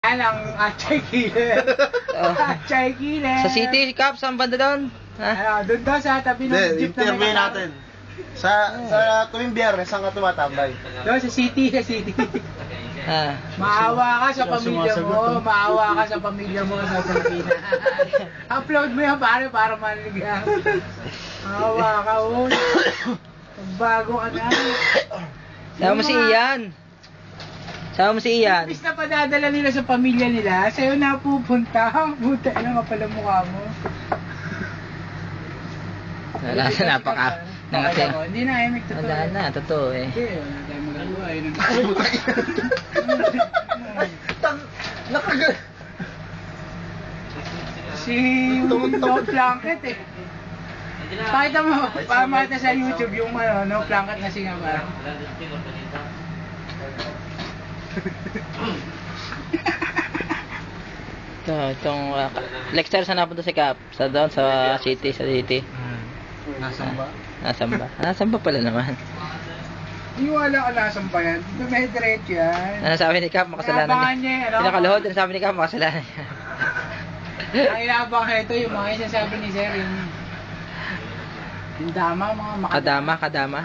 Anong Achay Killer? Achay Killer. Sa City, Cap, saan banda doon? Ha? Doon daw sa tabi ng jeep na interview natin. Sa tuwing biyernes, saan ka tumatambay? Doon sa City. Maawa ka sa pamilya mo. Maawa ka sa pamilya mo sa Pilipinas. Upload mo yan para maligyan. Maawa ka, oh. Bago ka na. Sama mo si Ian. Imbis na padadala nila sa pamilya nila, sa'yo na pupunta. Buta lang ka pala mukha mo. Napaka. Hindi na, Emik, totoo. Wala na, totoo eh. Hindi, wala tayong magagawa. Si No Blanket eh. Pakita mo, pamata sa YouTube yung No Blanket na singa ba? Itong lecture saan napunta si Cap? Sa doon, sa City. Nasaan ba pala naman? Hindi wala ka nasaan pa yan. Dumidiretso yan. Ano sabi ni Cap? Makasalanan Inabangan niya eh, ano? Pinakaluhod, ano sabi ni Cap? Makasalanan niya. Ang inaabang ito, yung mga sinasabi ni Sir, yung dama, mga Kadama. Kadama.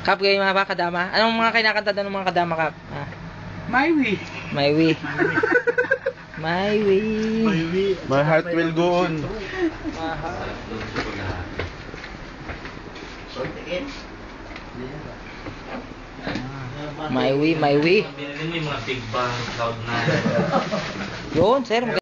Cap, kayo mga ba kadama? Anong mga kinakanta doon ng mga kadama, Cap? Maywi. My heart will go on. My way. Binili mo yung mga big bang cloud na. Yun, sir.